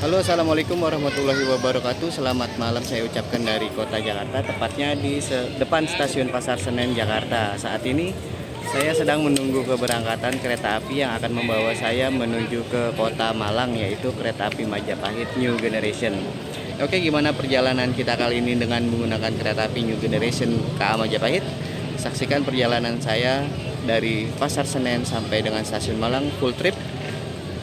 Halo, assalamualaikum warahmatullahi wabarakatuh. Selamat malam saya ucapkan dari kota Jakarta, tepatnya di depan stasiun Pasar Senen Jakarta. Saat ini saya sedang menunggu keberangkatan kereta api yang akan membawa saya menuju ke kota Malang, yaitu kereta api Majapahit New Generation. Oke, gimana perjalanan kita kali ini dengan menggunakan kereta api New Generation KA Majapahit? Saksikan perjalanan saya dari Pasar Senen sampai dengan stasiun Malang full trip.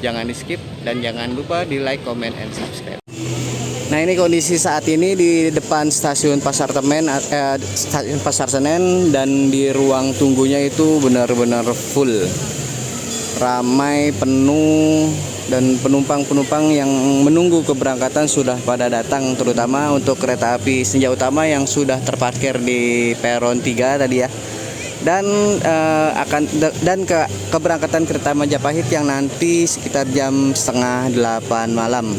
Jangan di skip dan jangan lupa di like, comment, and subscribe. Nah, ini kondisi saat ini di depan stasiun stasiun Pasar Senen, dan di ruang tunggunya itu benar-benar full, ramai, penuh, dan penumpang-penumpang yang menunggu keberangkatan sudah pada datang, terutama untuk kereta api Senja Utama yang sudah terparkir di peron 3 tadi ya. Dan keberangkatan kereta Majapahit yang nanti sekitar jam setengah 8 malam.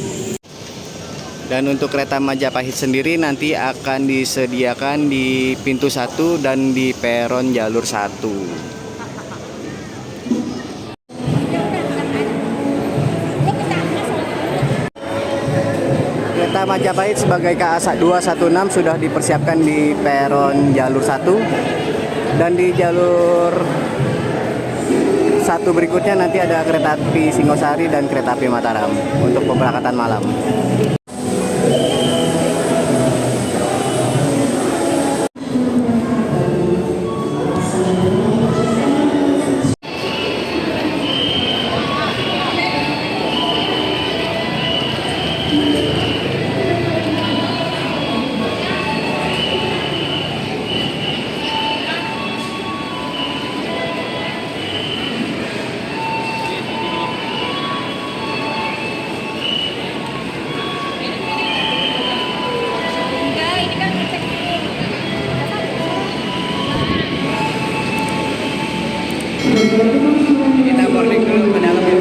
Dan untuk kereta Majapahit sendiri nanti akan disediakan di pintu 1 dan di peron jalur 1. Kereta Majapahit sebagai KA 216 sudah dipersiapkan di peron jalur 1. Dan di jalur 1 berikutnya nanti ada kereta api Singosari dan kereta api Mataram untuk pemberangkatan malam. Kita boarding dulu ke dalam ya.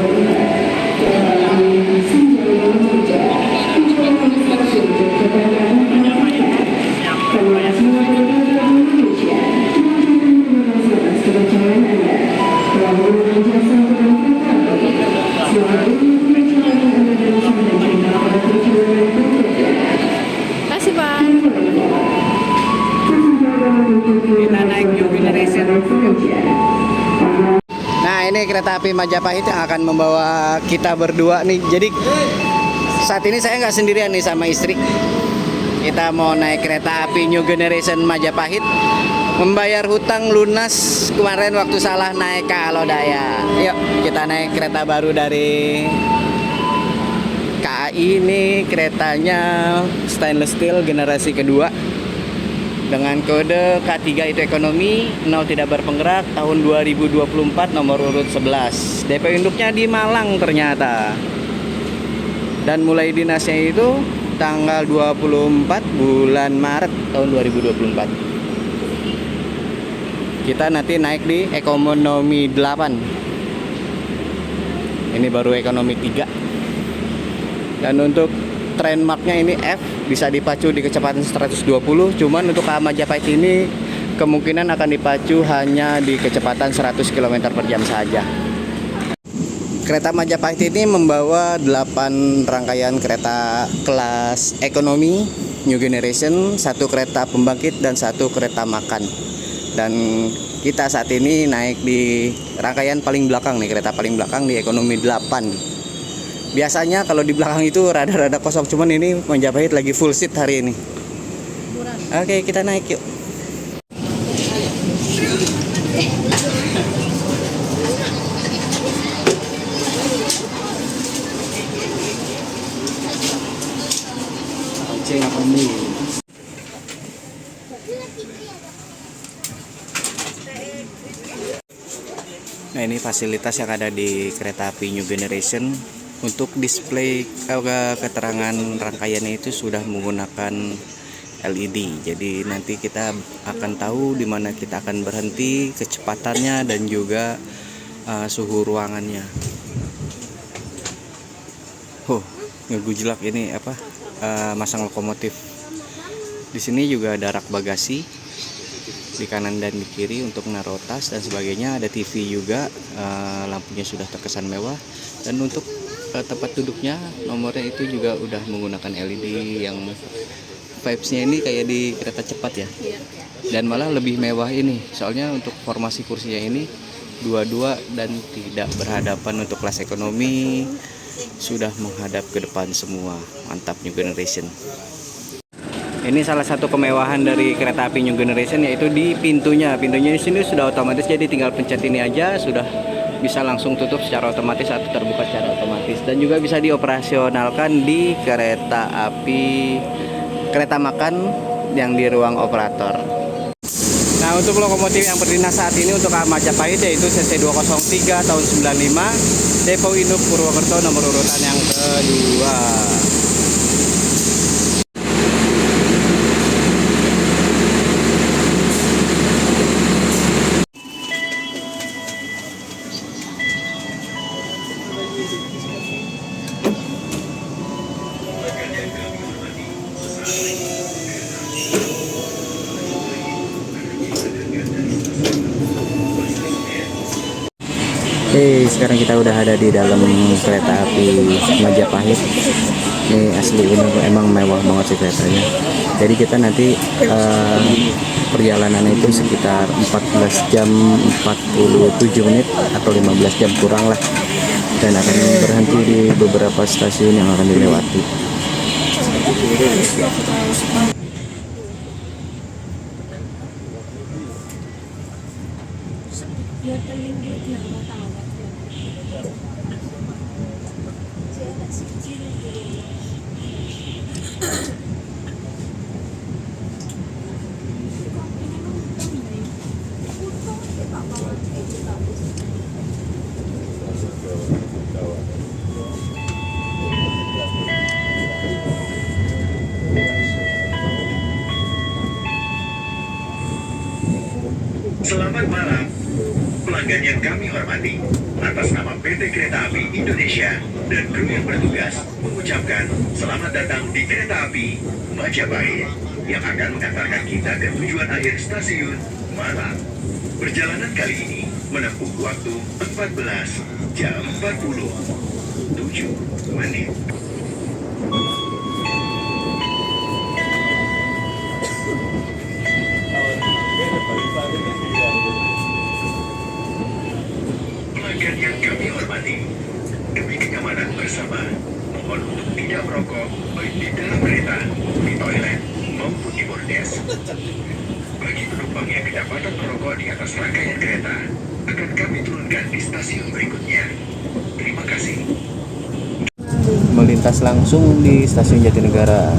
Kasih Bang. Kita naik New Generation. Nah, ini kereta api Majapahit yang akan membawa kita berdua nih. Jadi saat ini saya nggak sendirian nih sama istri. Kita mau naik kereta api New Generation Majapahit, membayar hutang lunas kemarin waktu salah naik KA Lodaya. Yuk kita naik kereta baru dari KAI. Ini keretanya stainless steel generasi kedua dengan kode K3 itu ekonomi, 0 tidak berpenggerak, tahun 2024, nomor urut 11. DP induknya di Malang ternyata. Dan mulai dinasnya itu tanggal 24 bulan Maret tahun 2024. Kita nanti naik di ekonomi 8. Ini baru ekonomi 3. Dan untuk trainmarknya ini F, bisa dipacu di kecepatan 120. Cuman untuk KA Majapahit ini kemungkinan akan dipacu hanya di kecepatan 100 km per jam saja. Kereta Majapahit ini membawa 8 rangkaian kereta kelas ekonomi New Generation, 1 kereta pembangkit dan 1 kereta makan. Dan kita saat ini naik di rangkaian paling belakang nih, kereta paling belakang di ekonomi 8. Biasanya kalau di belakang itu rada-rada kosong, cuman ini Majapahit lagi full seat hari ini. Oke, kita naik yuk. Nah, ini fasilitas yang ada di kereta api New Generation. Untuk display keterangan rangkaiannya itu sudah menggunakan LED. Jadi nanti kita akan tahu di mana kita akan berhenti, kecepatannya, dan juga suhu ruangannya. Ngegujlak ini apa? Masang lokomotif. Di sini juga ada rak bagasi di kanan dan di kiri untuk naruh tas dan sebagainya. Ada TV juga, lampunya sudah terkesan mewah. Dan untuk tempat duduknya, nomornya itu juga udah menggunakan LED yang vibes-nya ini kayak di kereta cepat ya. Dan malah lebih mewah ini, soalnya untuk formasi kursinya ini dua-dua dan tidak berhadapan. Untuk kelas ekonomi sudah menghadap ke depan semua. Mantap, New Generation. Ini salah satu kemewahan dari kereta api New Generation, yaitu di pintunya. Pintunya di sini sudah otomatis, jadi tinggal pencet ini aja sudah bisa langsung tutup secara otomatis atau terbuka secara otomatis, dan juga bisa dioperasionalkan di kereta api kereta makan yang di ruang operator. Nah, untuk lokomotif yang berdinas saat ini untuk Majapahit yaitu CC203 tahun 95, Depo Induk Purwokerto, nomor urutan yang kedua. Oke, sekarang kita udah ada di dalam kereta api Majapahit. Ini asli bener, emang mewah banget sih keretanya. Jadi kita nanti perjalanan itu sekitar 14 jam 47 menit atau 15 jam kurang lah. Dan akan berhenti di beberapa stasiun yang akan dilewati. Selamat malam, pelanggan yang kami hormati. Atas nama PT Kereta Api Indonesia dan kru yang bertugas mengucapkan selamat datang di Kereta Api Majapahit yang akan mengantarkan kita ke tujuan akhir stasiun Malang. Perjalanan kali ini menempuh waktu 14 jam 47 menit. Pelanggan yang kami hormati, demi kenyamanan bersama, mohon untuk tidak merokok baik di dalam kereta, di toilet, maupun di bordes. Bagi penumpang yang kedapatan merokok di atas rangkaian kereta, akan kami turunkan di stasiun berikutnya. Terima kasih. Melintas langsung di stasiun Jatinegara.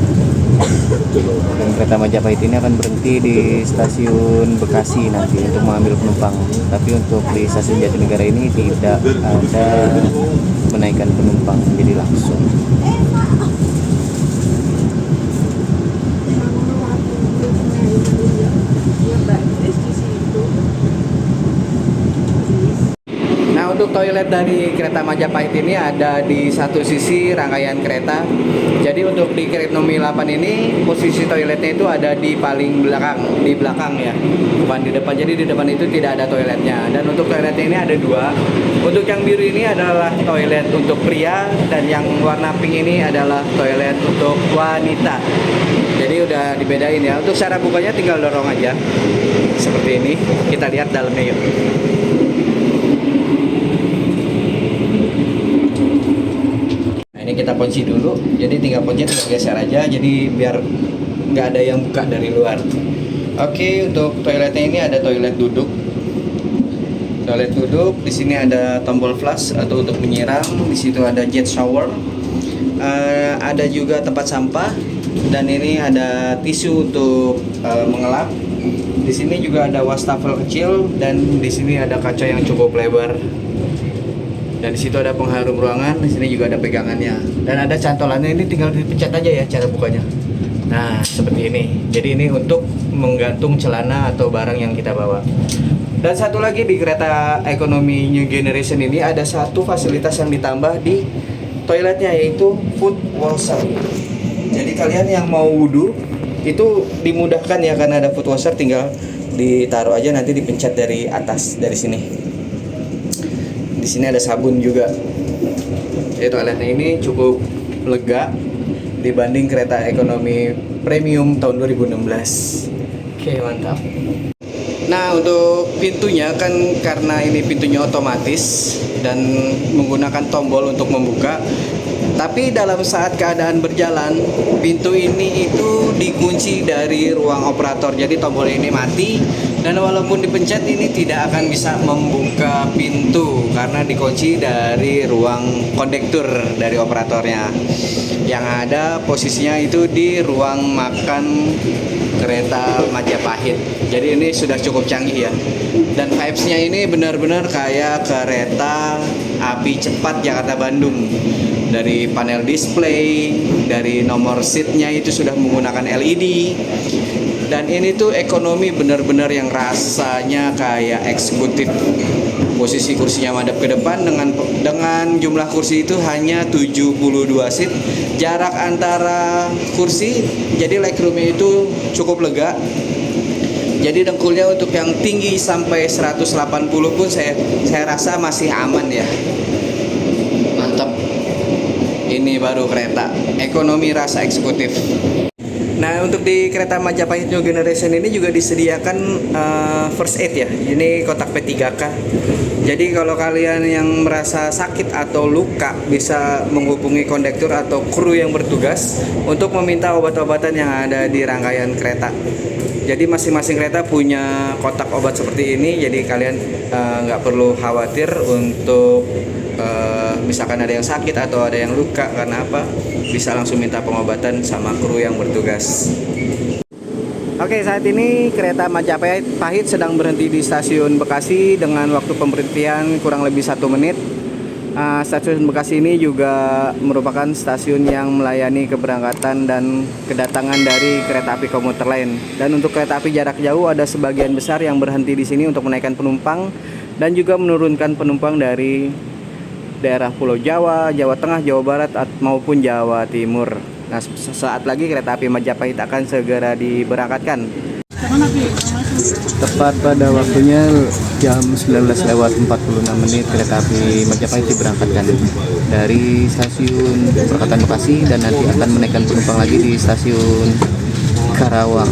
Dan kereta Majapahit ini akan berhenti di stasiun Bekasi nanti untuk mengambil penumpang. Tapi untuk di stasiun Jatinegara ini tidak ada menaikkan penumpang, jadi langsung. Nah, untuk toilet dari kereta Majapahit ini ada di satu sisi rangkaian kereta. Jadi untuk di kereta Nomi 8 ini posisi toiletnya itu ada di paling belakang, di belakang ya, bukan di depan. Jadi di depan itu tidak ada toiletnya. Dan untuk toiletnya ini ada dua. Untuk yang biru ini adalah toilet untuk pria, dan yang warna pink ini adalah toilet untuk wanita. Jadi udah dibedain ya. Untuk cara bukanya tinggal dorong aja seperti ini. Kita lihat dalamnya yuk. Ini kita kunci dulu, jadi tinggal kunci, tinggal geser aja, jadi biar nggak ada yang buka dari luar. Oke, untuk toiletnya ini ada toilet duduk. Toilet duduk, di sini ada tombol flush atau untuk menyiram, di situ ada jet shower, ada juga tempat sampah, dan ini ada tisu untuk mengelap. Di sini juga ada wastafel kecil, dan di sini ada kaca yang cukup lebar. Dan di situ ada pengharum ruangan, di sini juga ada pegangannya. Dan ada cantolannya, ini tinggal dipencet aja ya cara bukanya. Nah, seperti ini. Jadi ini untuk menggantung celana atau barang yang kita bawa. Dan satu lagi di kereta ekonomi New Generation ini ada satu fasilitas yang ditambah di toiletnya, yaitu foot washer. Jadi kalian yang mau wudhu itu dimudahkan ya, karena ada foot washer, tinggal ditaruh aja, nanti dipencet dari atas, dari sini. Di sini ada sabun juga. Jadi toiletnya ini cukup lega dibanding kereta ekonomi premium tahun 2016. Oke, mantap. Nah, untuk pintunya kan karena ini pintunya otomatis dan menggunakan tombol untuk membuka. Tapi dalam saat keadaan berjalan, pintu ini itu dikunci dari ruang operator. Jadi tombol ini mati dan walaupun dipencet ini tidak akan bisa membuka pintu karena dikunci dari ruang kondektur dari operatornya. Yang ada posisinya itu di ruang makan kereta Majapahit. Jadi ini sudah cukup canggih ya. Dan vibes-nya ini benar-benar kayak kereta api cepat Jakarta Bandung. Dari panel display, dari nomor seatnya itu sudah menggunakan LED. Dan ini tuh ekonomi benar-benar yang rasanya kayak eksekutif. Posisi kursinya madep ke depan dengan jumlah kursi itu hanya 72 seat. Jarak antara kursi, jadi legroomnya itu cukup lega. Jadi dengkulnya untuk yang tinggi sampai 180 pun saya rasa masih aman ya. Mantap. Ini baru kereta ekonomi rasa eksekutif. Nah, untuk di kereta Majapahit New Generation ini juga disediakan first aid ya. Ini kotak P3K. Jadi kalau kalian yang merasa sakit atau luka bisa menghubungi kondektur atau kru yang bertugas untuk meminta obat-obatan yang ada di rangkaian kereta. Jadi masing-masing kereta punya kotak obat seperti ini. Jadi kalian nggak perlu khawatir untuk misalkan ada yang sakit atau ada yang luka karena apa, bisa langsung minta pengobatan sama kru yang bertugas. Oke, saat ini kereta Majapahit sedang berhenti di stasiun Bekasi dengan waktu pemberhentian kurang lebih 1 menit. Stasiun Bekasi ini juga merupakan stasiun yang melayani keberangkatan dan kedatangan dari kereta api komuter lain. Dan untuk kereta api jarak jauh ada sebagian besar yang berhenti di sini untuk menaikkan penumpang dan juga menurunkan penumpang dari daerah Pulau Jawa, Jawa Tengah, Jawa Barat maupun Jawa Timur. Nah, saat lagi kereta api Majapahit akan segera diberangkatkan. Tepat pada waktunya jam 19:46 kereta api Majapahit diberangkatkan dari stasiun Perempatan Bekasi dan nanti akan menaikkan penumpang lagi di stasiun Karawang.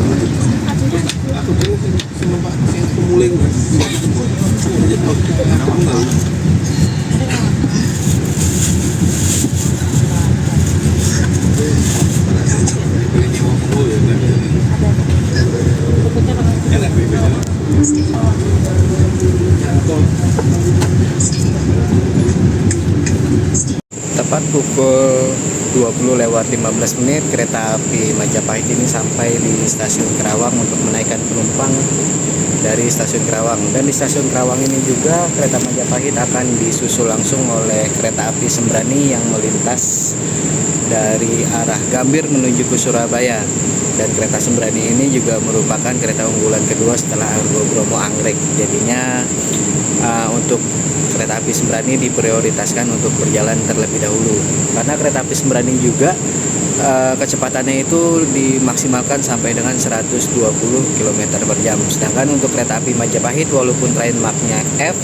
Tepat pukul 20:15 kereta api Majapahit ini sampai di stasiun Karawang untuk menaikkan penumpang dari stasiun Karawang. Dan di stasiun Karawang ini juga kereta Majapahit akan disusul langsung oleh kereta api Sembrani yang melintas dari arah Gambir menuju ke Surabaya. Dan kereta Sembrani ini juga merupakan kereta unggulan kedua setelah Argo Bromo Anggrek. Jadinya untuk kereta api Sembrani diprioritaskan untuk berjalan terlebih dahulu karena kereta api Sembrani juga kecepatannya itu dimaksimalkan sampai dengan 120 km per jam. Sedangkan untuk kereta api Majapahit walaupun train marknya F,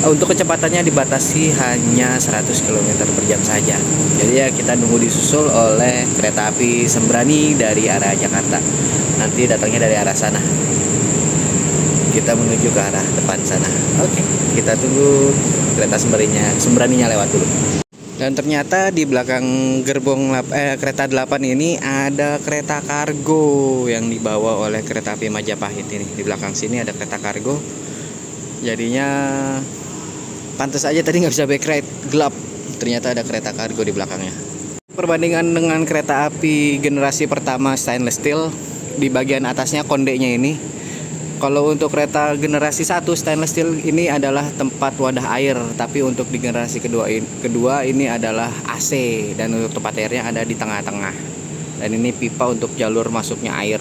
untuk kecepatannya dibatasi hanya 100 km per jam saja. Jadi ya kita nunggu disusul oleh kereta api Sembrani dari arah Jakarta. Nanti datangnya dari arah sana. Kita menuju ke arah depan sana. Oke, kita tunggu kereta Sembraninya lewat dulu. Dan ternyata di belakang gerbong kereta 8 ini ada kereta kargo yang dibawa oleh kereta api Majapahit ini. Di belakang sini ada kereta kargo. Jadinya pantas aja tadi nggak bisa back ride, gelap. Ternyata ada kereta kargo di belakangnya. Perbandingan dengan kereta api generasi pertama stainless steel, di bagian atasnya kondeknya ini. Kalau untuk kereta generasi 1 stainless steel ini adalah tempat wadah air, tapi untuk di generasi kedua ini adalah AC dan untuk tempat airnya ada di tengah-tengah. Dan ini pipa untuk jalur masuknya air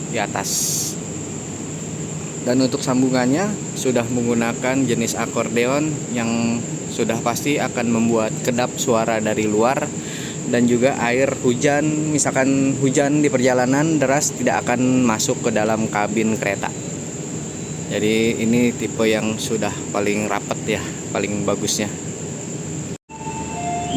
di atas. Dan untuk sambungannya sudah menggunakan jenis akordeon yang sudah pasti akan membuat kedap suara dari luar. Dan juga air hujan, misalkan hujan di perjalanan deras tidak akan masuk ke dalam kabin kereta. Jadi ini tipe yang sudah paling rapat ya, paling bagusnya.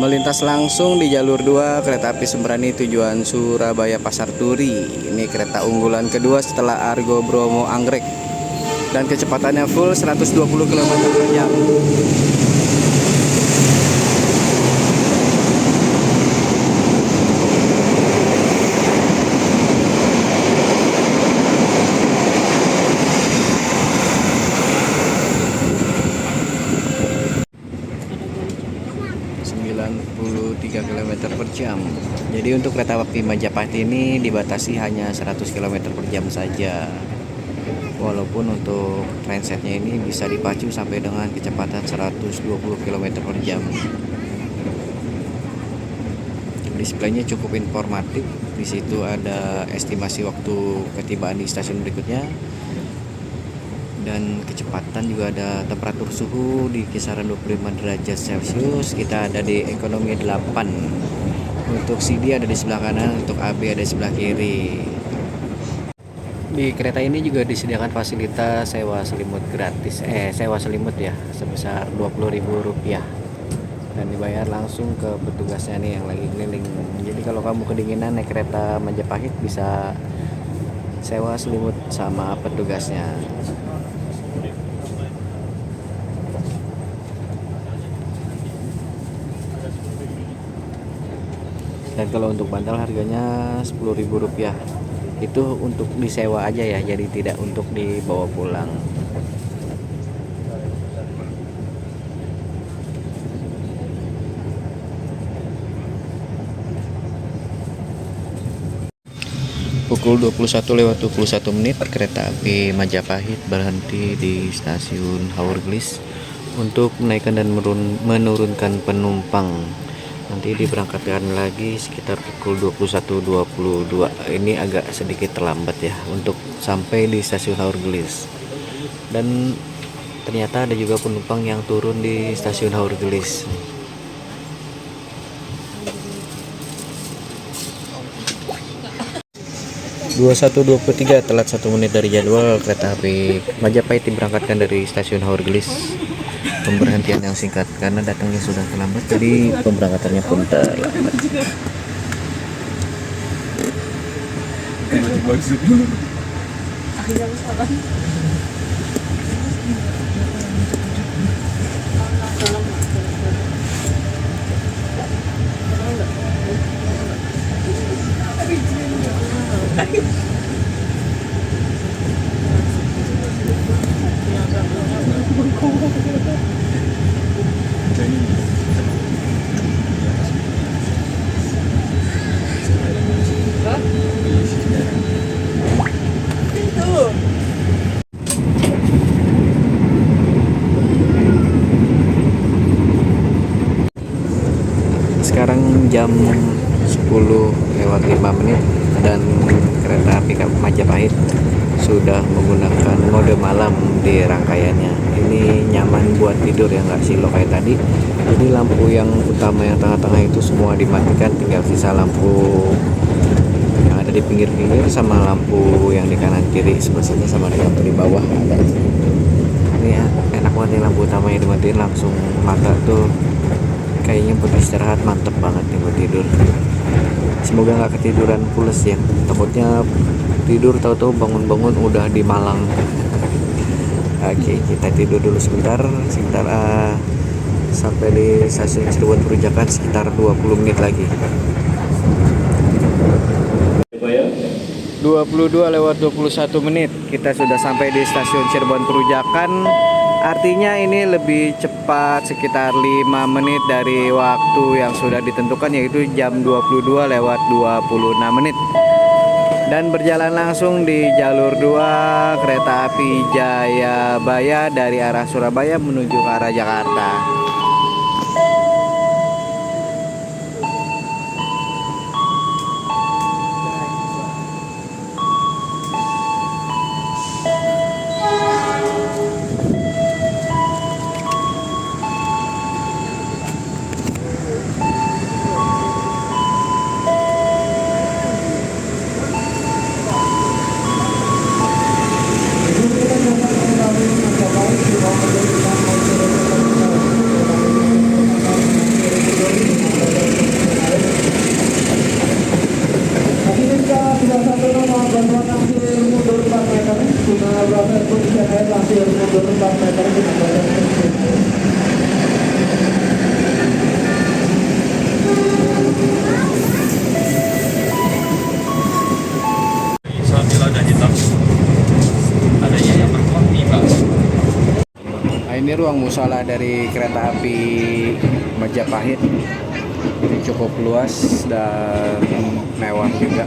Melintas langsung di jalur 2 kereta api Sembrani tujuan Surabaya Pasar Turi. Ini kereta unggulan kedua setelah Argo Bromo Anggrek. Dan kecepatannya full 120 km/jam. Km/jam. Jadi untuk kereta api Majapahit ini dibatasi hanya 100 km/jam saja. Walaupun untuk trainsetnya ini bisa dipacu sampai dengan kecepatan 120 km/jam. Displaynya cukup informatif. Di situ ada estimasi waktu ketibaan di stasiun berikutnya. Dan kecepatan juga ada temperatur suhu di kisaran 25 derajat Celcius. Kita ada di ekonomi 8. Untuk CD ada di sebelah kanan, untuk AB ada di sebelah kiri. Di kereta ini juga disediakan fasilitas sewa selimut gratis, sewa selimut ya, sebesar Rp20.000 dan dibayar langsung ke petugasnya nih yang lagi keliling. Jadi kalau kamu kedinginan naik kereta Majapahit bisa sewa selimut sama petugasnya. Dan kalau untuk bantal harganya Rp10.000. Itu untuk disewa aja ya, jadi tidak untuk dibawa pulang. Pukul 21:21 kereta api Majapahit berhenti di stasiun Haurgelis untuk menaikkan dan menurunkan penumpang. Nanti diberangkatkan lagi sekitar pukul 21.22. Ini agak sedikit terlambat ya untuk sampai di stasiun Haurgelis. Dan ternyata ada juga penumpang yang turun di stasiun Haurgelis. Dua 21.23 telat 1 menit dari jadwal. Kereta api Majapahit diberangkatkan dari stasiun Haurgelis. Pemberhentian yang singkat karena datangnya sudah terlambat, jadi pemberangkatannya pun terlambat. Sekarang jam 10:05 dan kereta api Majapahit sudah menggunakan mode malam di rangkaiannya. Ini nyaman buat tidur ya, nggak silo kayak tadi. Jadi lampu yang utama yang tengah-tengah itu semua dimatikan, tinggal sisa lampu yang ada di pinggir-pinggir sama lampu yang di kanan kiri, sebesarnya sama di lampu di bawah ada. Ini ya, enak banget nih, lampu utamanya dimatiin langsung mata tuh kayaknya buat istirahat mantep banget nih buat tidur. Semoga nggak ketiduran pules ya, takutnya tidur tahu-tahu bangun-bangun udah di Malang. Oke, kita tidur dulu sebentar sampai di stasiun Cirebon Perujakan sekitar 20 menit lagi. 22:21 kita sudah sampai di stasiun Cirebon Perujakan. Artinya ini lebih cepat sekitar 5 menit dari waktu yang sudah ditentukan, yaitu jam 22:26. Dan berjalan langsung di jalur 2 kereta api Jayabaya dari arah Surabaya menuju ke arah Jakarta. Sambil ada hitam, adanya yang berkuah tiba. Nah, ini ruang musala dari kereta api Majapahit. Ini cukup luas dan mewah juga.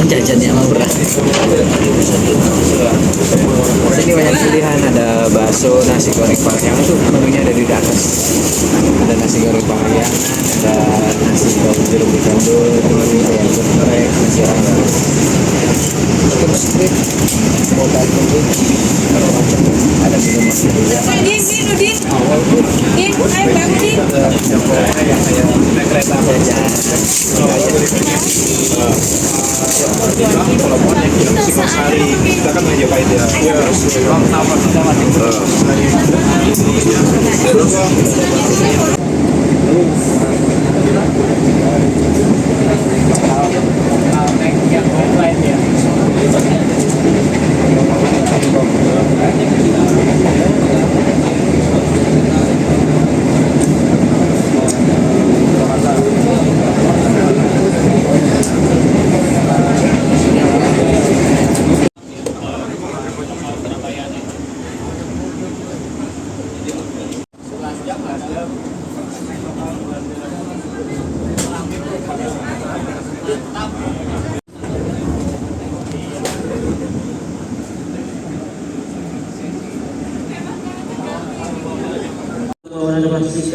Jajannya mah berat. Sini banyak pilihan, ada bakso, nasi goreng Parahyangan tuh menunya ada di atas. Ada nasi goreng Parahyangan, ada nasi daun jeruk ditandur, ayam geprek, nasi rames, chicken strip, mobile food, macam-macam. Ada minuman juga. Kereta jajan. Kalau mau naik ke Singosari, kita kan Majapahit ya.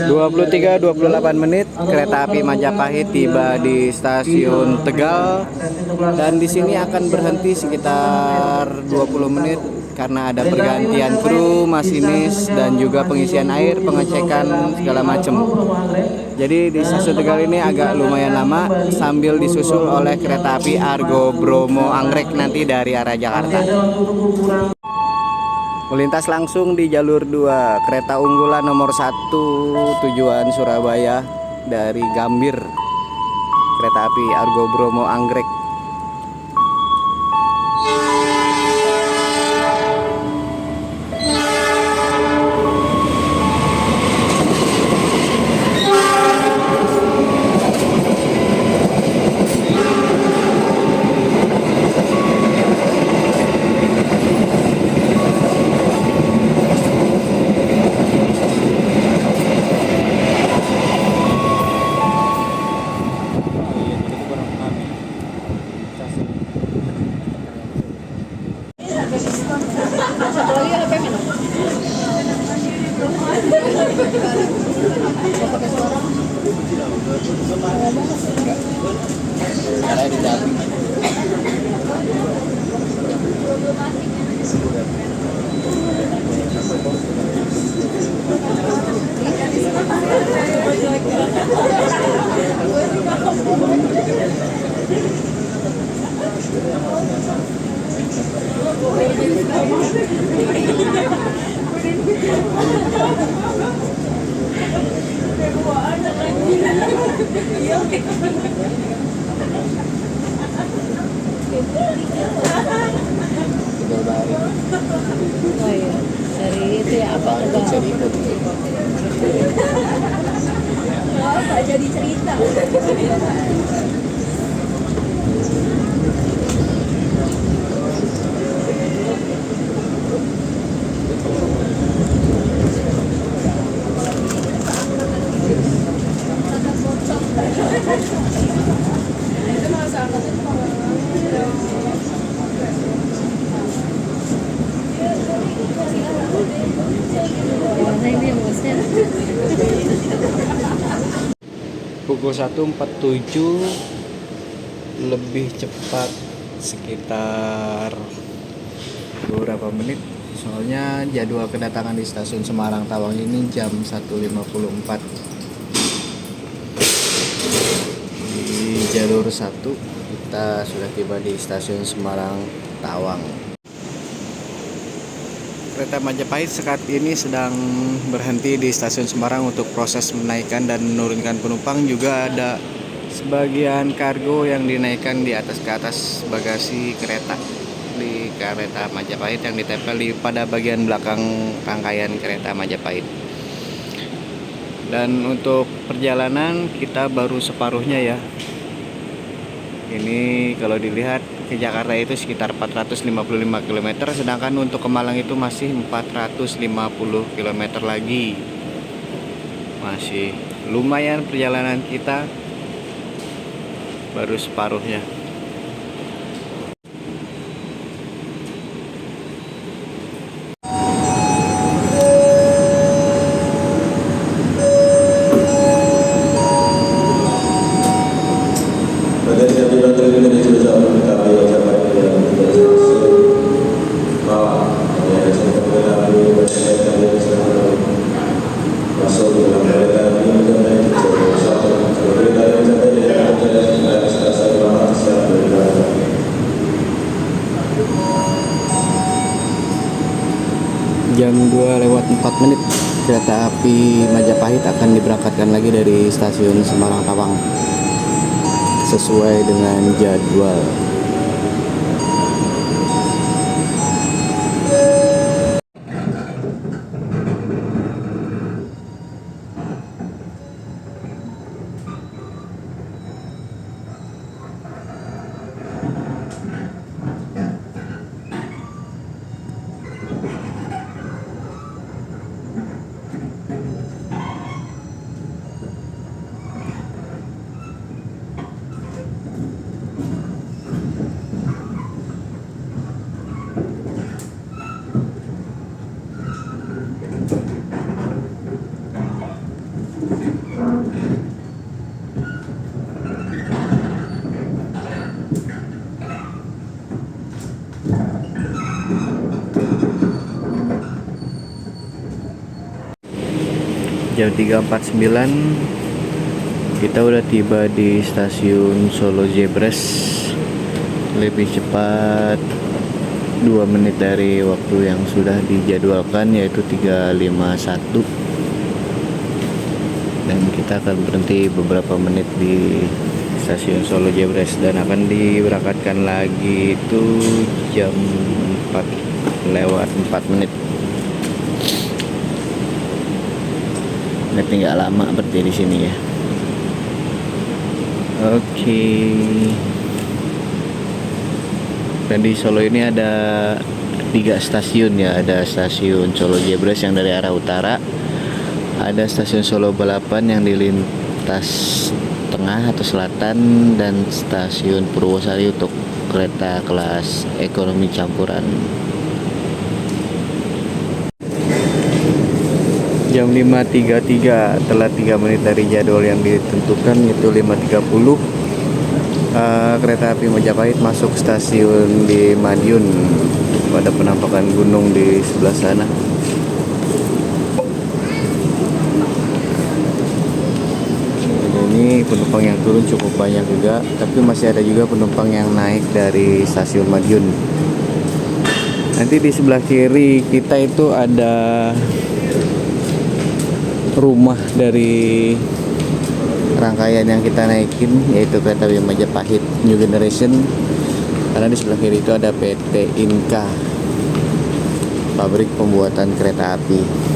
Dua 23-28 menit kereta api Majapahit tiba di stasiun Tegal, dan di sini akan berhenti sekitar 20 menit karena ada pergantian kru, masinis, dan juga pengisian air, pengecekan segala macam. Jadi di stasiun Tegal ini agak lumayan lama sambil disusul oleh kereta api Argo Bromo Anggrek nanti dari arah Jakarta. Melintas langsung di jalur 2, kereta unggulan nomor 1 tujuan Surabaya dari Gambir, kereta api Argo Bromo Anggrek. Oh iya, dari itu ya apa tuh? Apa jadi cerita? Mana ini yang bosnya? Pukul 1.47 lebih cepat sekitar beberapa menit Soalnya jadwal kedatangan di stasiun Semarang Tawang ini jam 1.54. Di jalur 1 kita sudah tiba di stasiun Semarang Tawang. Kereta Majapahit saat ini sedang berhenti di stasiun Semarang untuk proses menaikkan dan menurunkan penumpang. Juga ada sebagian kargo yang dinaikkan di atas ke atas bagasi kereta di kereta Majapahit yang ditempel pada bagian belakang rangkaian kereta Majapahit. Dan untuk perjalanan kita baru separuhnya ya. Ini kalau dilihat ke Jakarta itu sekitar 455 km, sedangkan untuk ke Malang itu masih 450 km lagi. Masih lumayan perjalanan kita, baru separuhnya. Jam 2:04 kereta api Majapahit akan diberangkatkan lagi dari stasiun Semarang Tawang sesuai dengan jadwal. Jam 3.49 kita udah tiba di stasiun Solo Jebres, lebih cepat 2 menit dari waktu yang sudah dijadwalkan, yaitu 3.51. Dan kita akan berhenti beberapa menit di stasiun Solo Jebres dan akan diberangkatkan lagi itu jam 4:04. Nanti nggak lama berarti di sini ya. Oke. Dan di Solo ini ada 3 stasiun ya. Ada stasiun Solo Jebres yang dari arah utara, ada stasiun Solo Balapan yang di lintas tengah atau selatan, dan stasiun Purwosari untuk kereta kelas ekonomi campuran. Jam 5.33, telat 3 menit dari jadwal yang ditentukan, yaitu 5.30. Kereta api Majapahit masuk stasiun di Madiun. Pada penampakan gunung di sebelah sana. Ini penumpang yang turun cukup banyak juga, tapi masih ada juga penumpang yang naik dari stasiun Madiun. Nanti di sebelah kiri kita itu ada rumah dari rangkaian yang kita naikin, yaitu kereta api Majapahit New Generation. Karena di sebelah kiri itu ada PT Inka, pabrik pembuatan kereta api.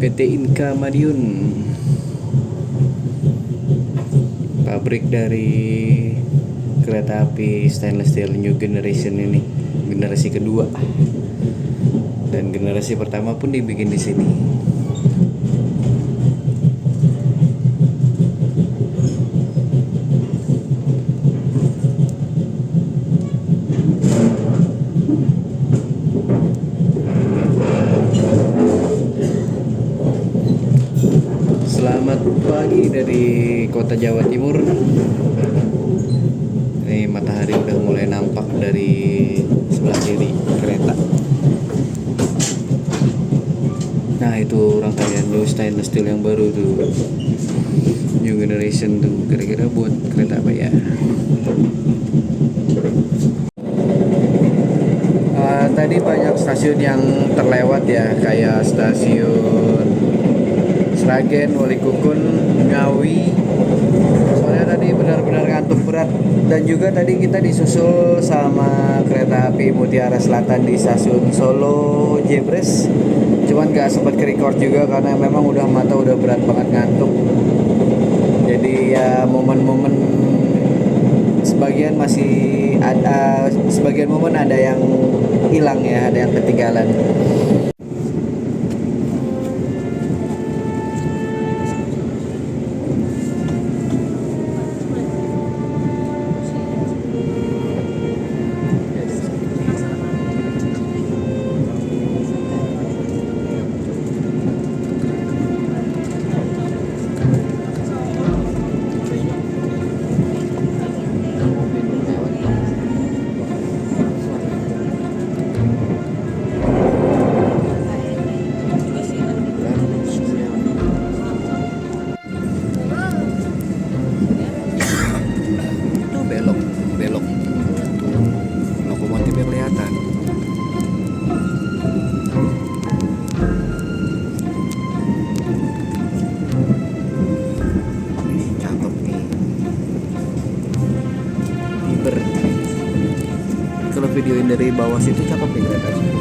PT Inka Madiun, pabrik dari kereta api stainless steel new generation ini, generasi kedua, dan generasi pertama pun dibikin di sini. Selamat pagi dari kota Jawa Timur. Ini matahari udah mulai nampak dari sebelah kiri kereta. Nah, itu rangkaian new stainless steel yang baru tuh, new generation tuh. Kira-kira buat kereta apa ya? Tadi banyak stasiun yang terlewat ya, kayak stasiun Sragen, Walikukun, Ngawi. Soalnya tadi benar-benar ngantuk berat. Dan juga tadi kita disusul sama kereta api Mutiara Selatan di stasiun Solo Jebres. Cuman gak sempat ke-record juga karena memang mata udah berat banget ngantuk. Jadi ya momen-momen sebagian masih ada, sebagian momen ada yang hilang ya, ada yang ketinggalan. Belok lokomotifnya kelihatan. Ini cakep nih, Fiber. Kalau videoin dari bawah situ cakep nih keretanya.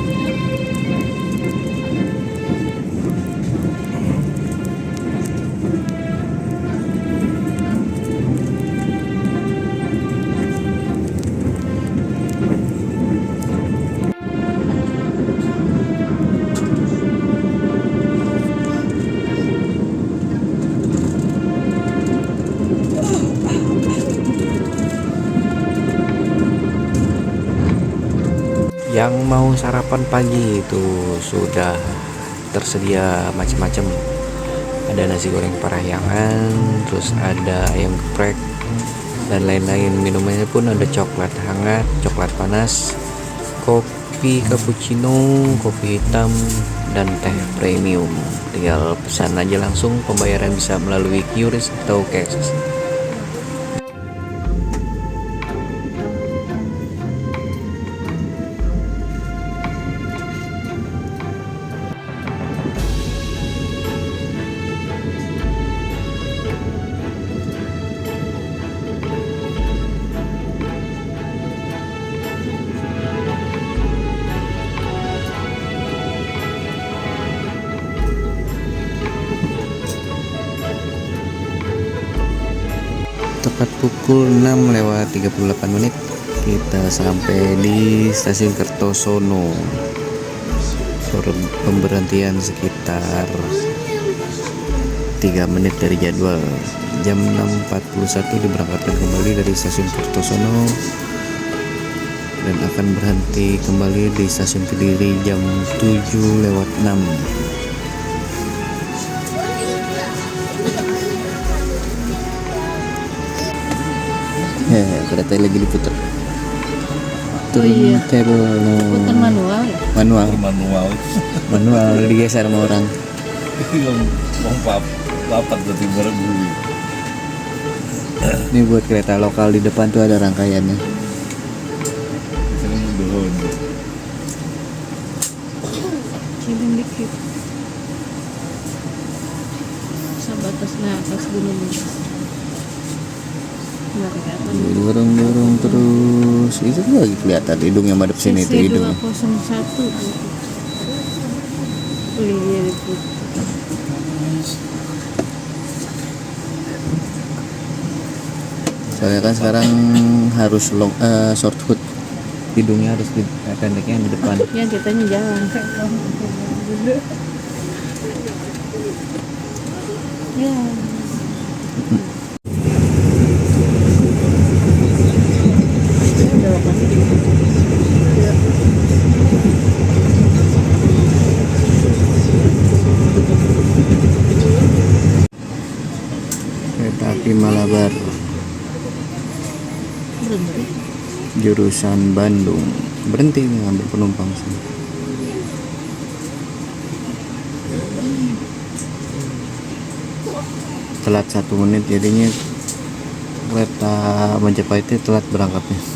Yang mau sarapan pagi itu sudah tersedia macam-macam. Ada nasi goreng parahyangan, terus ada ayam geprek dan lain-lain. Minumannya pun ada coklat hangat, coklat panas, kopi cappuccino, kopi hitam, dan teh premium. Tinggal pesan aja langsung, pembayaran bisa melalui QRIS atau cash. Tepat pukul 6:38 kita sampai di stasiun Kertosono. Pemberhentian sekitar 3 menit dari jadwal. Jam 6.41 diberangkatkan kembali dari stasiun Kertosono dan akan berhenti kembali di stasiun Kediri jam 7:06. Ya, kereta lagi diputar. Turntable Bukan manual ya? manual digeser sama orang. Lapat berarti bareng dulu. Ini buat kereta lokal, di depan tuh ada rangkaiannya. Sini mundur. Cilim dikit. Sabatasnya atas gunung. Nggak kelihatan. Dorong terus. Itu tuh lagi kelihatan hidungnya madep sini tuh hidungnya. CC201. Oh iya, Soalnya kan sekarang harus short hood, hidungnya harus pendeknya di depan. Ya kitanya jalan. Ya. Kereta api Malabar Berhenti. jurusan Bandung, berhenti ngambil penumpang sih. Telat 1 menit, jadinya kereta Majapahit itu telat berangkatnya.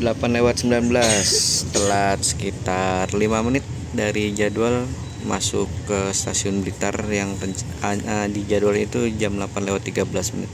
Delapan lewat 19, telat sekitar 5 menit dari jadwal masuk ke stasiun Blitar yang di jadwal itu jam 8 lewat 13 menit.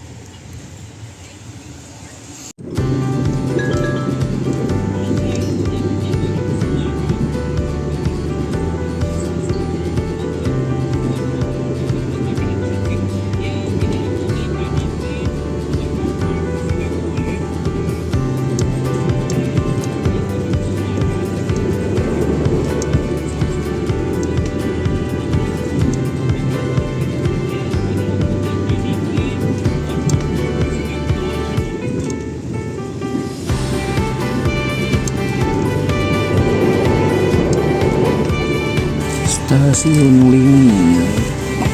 Stasiun Lingi.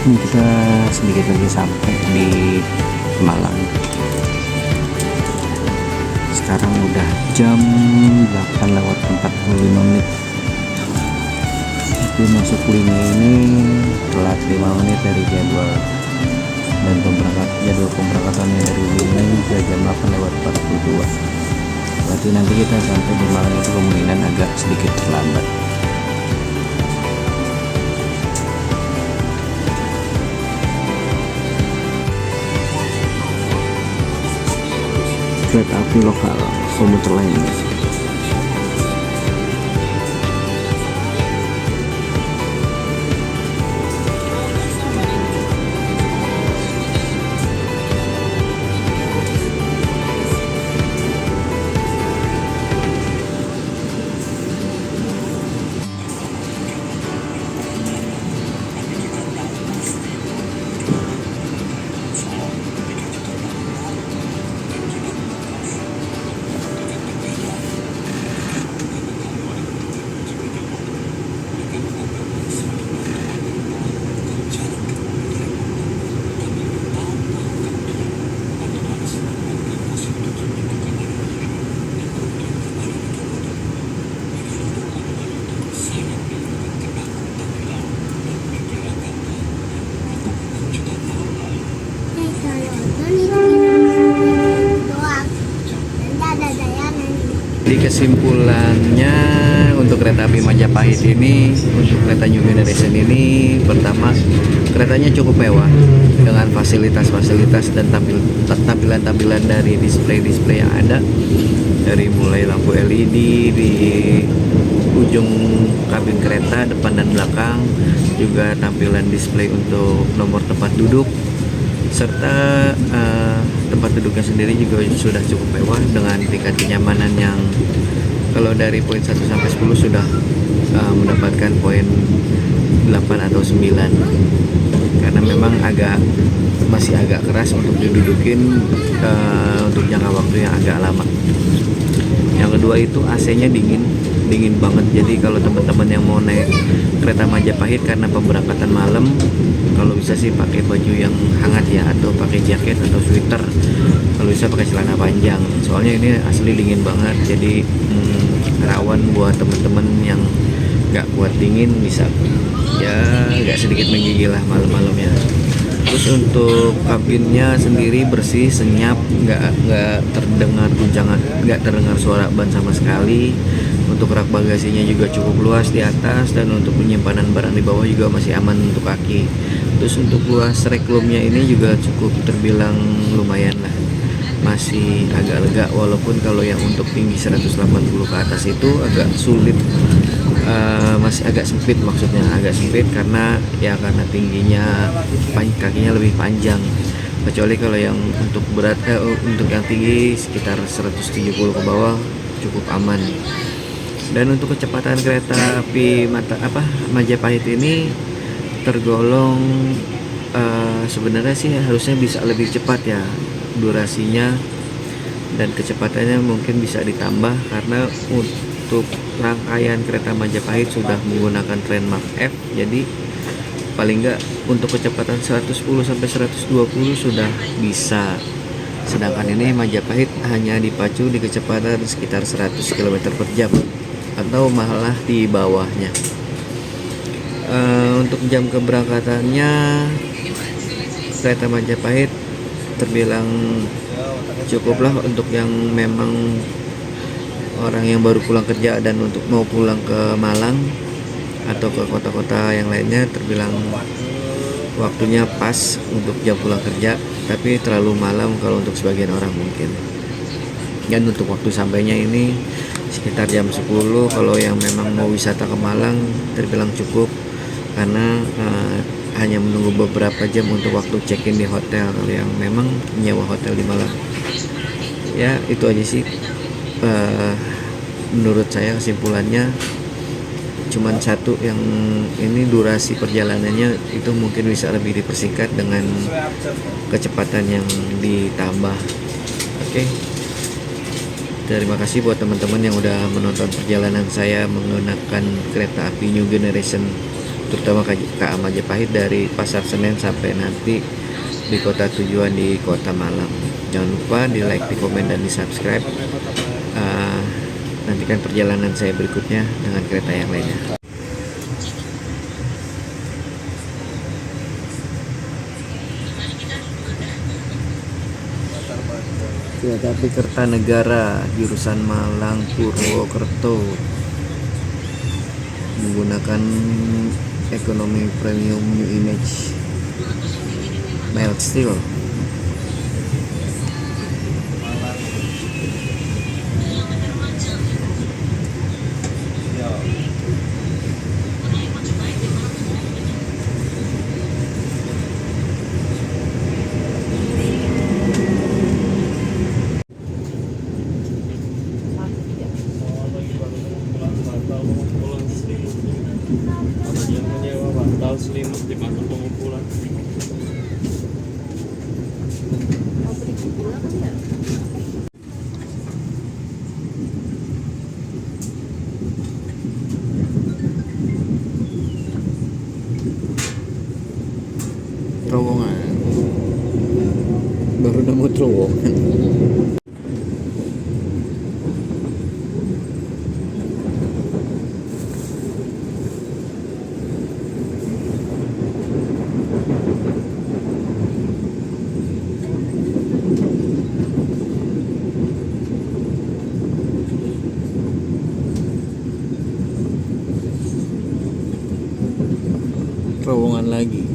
Ini kita sedikit lagi sampai di Malang. Sekarang udah jam 8 lewat 45 menit. Tapi masuk Lingi ini telat 5 menit dari jadwal. Dan jadwal pemberangkatannya dari Lingi ke jam 8 lewat 42. Berarti nanti kita sampai di Malang itu kemungkinan agak sedikit terlambat. Kereta api lokal komuter lain. Jadi kesimpulannya untuk kereta api Majapahit ini, untuk kereta New Generation ini, pertama keretanya cukup mewah dengan fasilitas-fasilitas dan tampilan-tampilan dari display-display yang ada, dari mulai lampu LED di ujung kabin kereta depan dan belakang, juga tampilan display untuk nomor tempat duduk, serta tempat duduknya sendiri juga sudah cukup mewah dengan tingkat kenyamanan yang kalau dari poin 1 sampai 10 sudah mendapatkan poin 8 atau 9, karena memang masih agak keras untuk didudukin untuk jangka waktu yang agak lama. Yang kedua itu AC-nya dingin banget. Jadi kalau teman-teman yang mau naik kereta Majapahit karena pemberangkatan malam, kalau bisa sih pakai baju yang hangat ya, atau pakai jaket atau sweater, kalau bisa pakai celana panjang, soalnya ini asli dingin banget. Jadi rawan buat teman-teman yang nggak kuat dingin, bisa ya agak sedikit menggigil lah malam-malamnya. Terus untuk kabinnya sendiri bersih, senyap, nggak terdengar guncangan, nggak terdengar suara ban sama sekali. Untuk rak bagasinya juga cukup luas di atas, dan untuk penyimpanan barang di bawah juga masih aman untuk kaki. Terus untuk luas reklumnya ini juga cukup terbilang lumayan lah, masih agak lega, walaupun kalau yang untuk tinggi 180 ke atas itu agak sulit. Masih agak sempit, maksudnya agak sempit karena tingginya kakinya lebih panjang. Kecuali kalau yang untuk berat untuk yang tinggi sekitar 170 ke bawah cukup aman. Dan untuk kecepatan kereta api Majapahit ini tergolong sebenarnya sih harusnya bisa lebih cepat ya durasinya, dan kecepatannya mungkin bisa ditambah karena untuk rangkaian kereta Majapahit sudah menggunakan Trendmark F, jadi paling enggak untuk kecepatan 110 sampai 120 sudah bisa. Sedangkan ini Majapahit hanya dipacu di kecepatan sekitar 100 km per jam atau malah di bawahnya. Untuk jam keberangkatannya kereta Majapahit terbilang cukuplah untuk yang memang orang yang baru pulang kerja dan untuk mau pulang ke Malang atau ke kota-kota yang lainnya, terbilang waktunya pas untuk jam pulang kerja, tapi terlalu malam kalau untuk sebagian orang mungkin. Dan untuk waktu sampainya ini sekitar jam 10 kalau yang memang mau wisata ke Malang terbilang cukup, karena hanya menunggu beberapa jam untuk waktu check-in di hotel yang memang nyewa hotel di Malang. Ya itu aja sih, menurut saya kesimpulannya cuman satu, yang ini durasi perjalanannya itu mungkin bisa lebih dipersingkat dengan kecepatan yang ditambah. Oke. Terima kasih buat teman-teman yang udah menonton perjalanan saya menggunakan kereta api New Generation, terutama KA Majapahit dari Pasar Senen sampai nanti di kota tujuan di Kota Malang. Jangan lupa di like, di komen, dan di subscribe. Nantikan perjalanan saya berikutnya dengan kereta yang lainnya. Kereta api Kertanegara jurusan Malang Purwokerto menggunakan ekonomi premium New Image mild steel. Terowongan baru nemu terowongan. Terowongan lagi.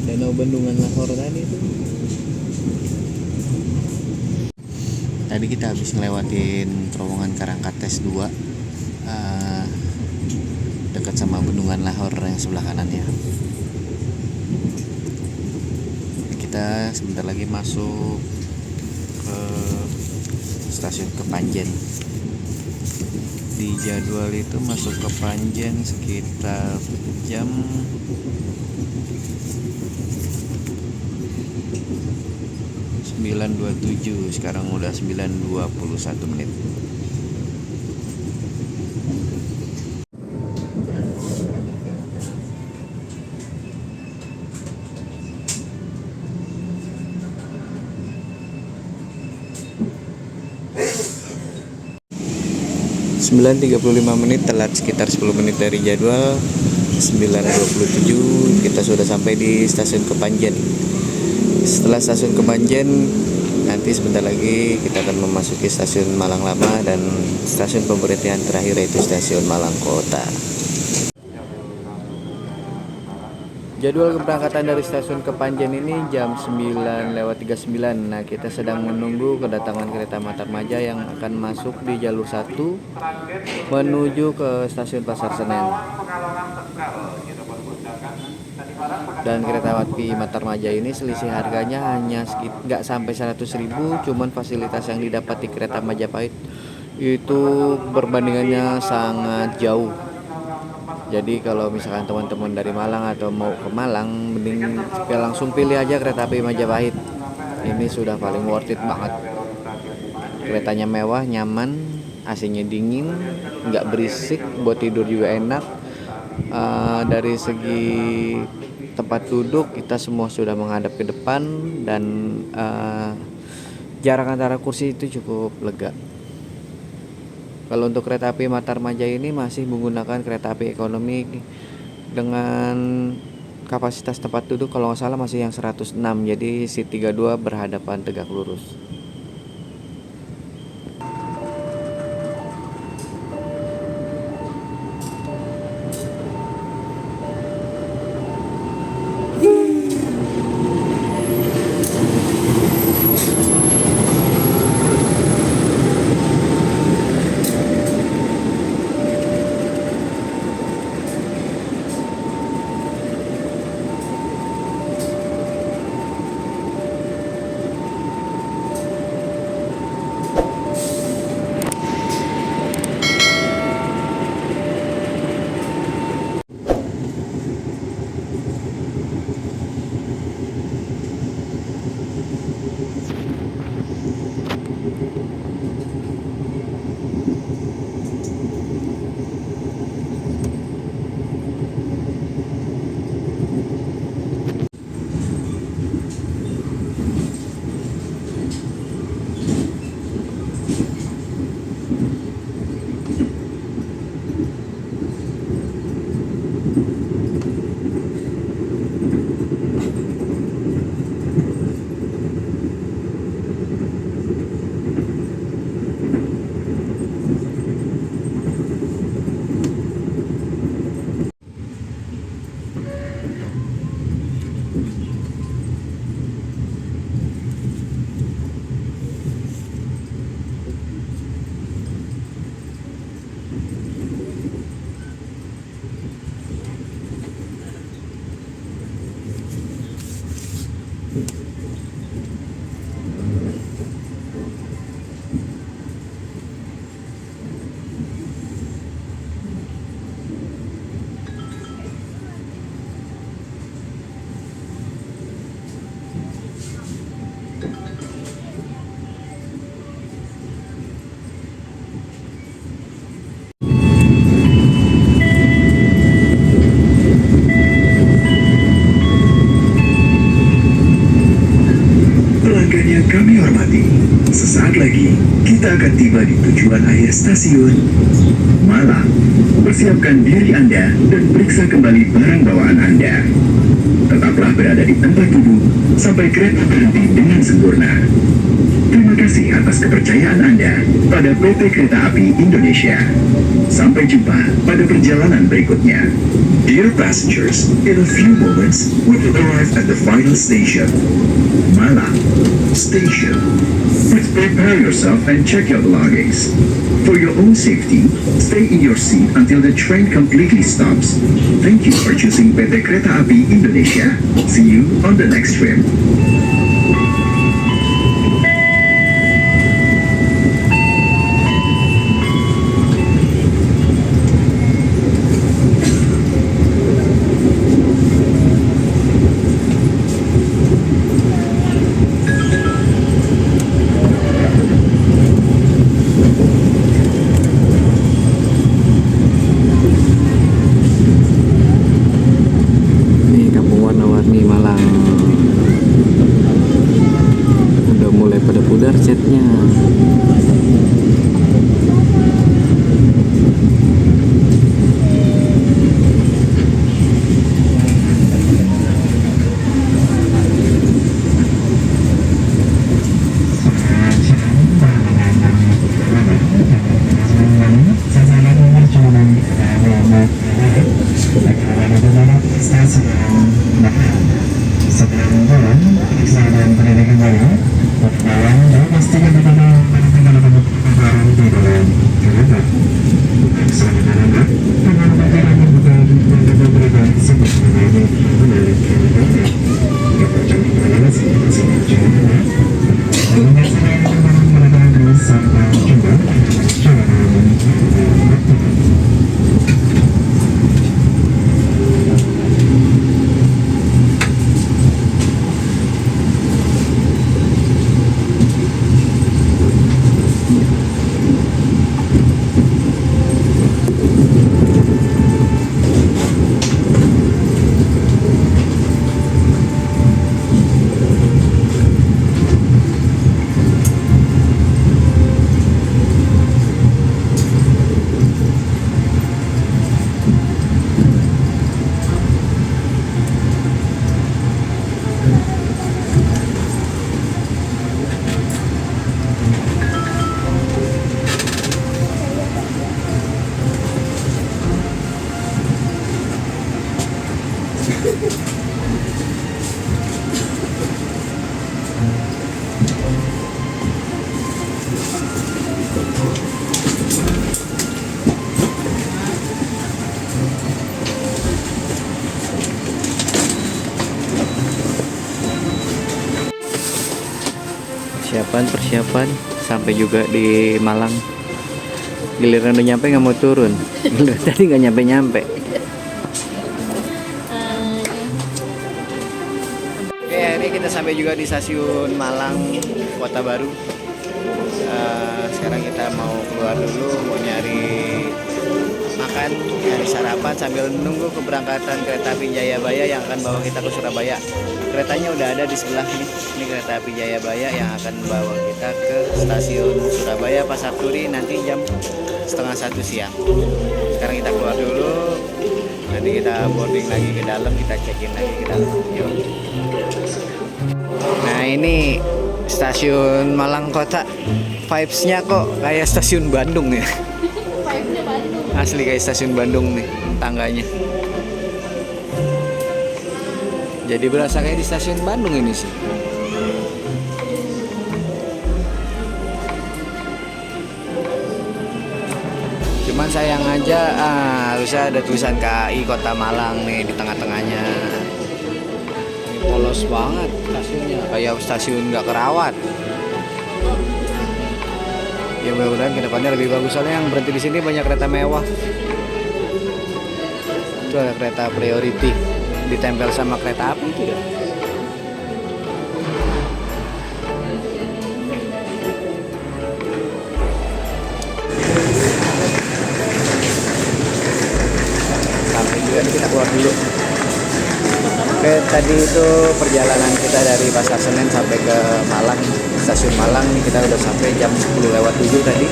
Danau Bendungan Lahor tadi itu. Tadi kita habis ngelewatin terowongan Karangkates 2, dekat sama Bendungan Lahor yang sebelah kanannya. Kita sebentar lagi masuk ke stasiun Kepanjen. Di jadwal itu masuk ke Panjen sekitar jam 9.27, sekarang udah 9.21 menit. 9.35 menit, telat sekitar 10 menit dari jadwal. 9.27 kita sudah sampai di stasiun Kepanjen. Setelah stasiun Kepanjen, nanti sebentar lagi kita akan memasuki stasiun Malang Lama dan stasiun pemberhentian terakhir yaitu stasiun Malang Kota. Jadwal keberangkatan dari stasiun Kepanjen ini jam 9:39. Nah, kita sedang menunggu kedatangan kereta Matarmaja yang akan masuk di jalur 1 menuju ke stasiun Pasar Senen. Dan kereta api Matarmaja ini selisih harganya hanya nggak sampai 100.000, cuman fasilitas yang didapat di kereta Majapahit itu berbandingannya sangat jauh. Jadi kalau misalkan teman-teman dari Malang atau mau ke Malang, mending langsung pilih aja kereta api Majapahit. Ini sudah paling worth it banget. Keretanya mewah, nyaman, AC-nya dingin, nggak berisik, buat tidur juga enak. Dari segi tempat duduk kita semua sudah menghadap ke depan dan jarak antara kursi itu cukup lega. Kalau untuk kereta api Matarmaja ini masih menggunakan kereta api ekonomi dengan kapasitas tempat duduk kalau nggak salah masih yang 106, jadi seat 32 berhadapan tegak lurus. Kami hormati, sesaat lagi kita akan tiba di tujuan akhir stasiun Malang. Persiapkan diri Anda dan periksa kembali barang bawaan Anda. Tetaplah berada di tempat duduk sampai kereta berhenti dengan sempurna. Terima kasih atas kepercayaan Anda pada PT Kereta Api Indonesia. Sampai jumpa pada perjalanan berikutnya. Dear passengers, in a few moments we will arrive at the final station, Malang Station. Please prepare yourself and check your belongings. For your own safety, stay in your seat until the train completely stops. Thank you for choosing PT Kereta Api Indonesia. See you on the next trip. persiapan sampai juga di Malang. Giliran udah nyampe nggak mau turun. Giliran tadi nggak nyampe. Oke, ini kita sampai juga di stasiun Malang Kota Baru. Sekarang kita mau keluar dulu, mau nyari makan, nyari sarapan sambil menunggu keberangkatan kereta api Jayabaya yang akan bawa kita ke Surabaya. Keretanya udah ada di sebelah ini. Ini kereta api Jayabaya yang akan bawa kita ke stasiun Surabaya Pasar Turi nanti jam 12:30 siang. Sekarang kita keluar dulu, nanti kita boarding lagi ke dalam, kita check-in lagi ke dalam. Yuk. Nah, ini stasiun Malang Kota. Vibes-nya kok kayak stasiun Bandung ya. Asli kayak stasiun Bandung nih tangganya. Jadi berasa kayak di stasiun Bandung ini sih. Cuman sayang aja harusnya ada tulisan KAI Kota Malang nih di tengah-tengahnya. Ini polos banget stasiunnya, kayak stasiun nggak kerawat. Ya mudah-mudahan kedepannya lebih bagus, soalnya yang berhenti di sini banyak kereta mewah. Itu ada kereta priority ditempel sama kereta api itu ya. Sampai juga nih, kita keluar dulu. Oke, tadi itu perjalanan kita dari Pasar Senen sampai ke Malang, stasiun Malang. Kita udah sampai jam 10:07 tadi.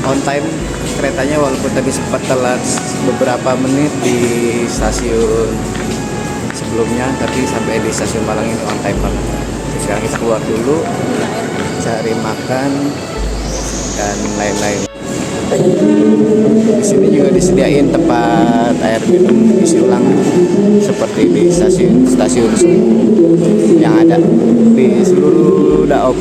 On time keretanya, walaupun tadi sempat telat beberapa menit di stasiun sebelumnya, tapi sampai di stasiun Malang ini on time banget. Sekarang kita keluar dulu, cari makan dan lain-lain. Di sini juga disediain tempat air minum isi ulang seperti di stasiun yang ada di seluruh Daop.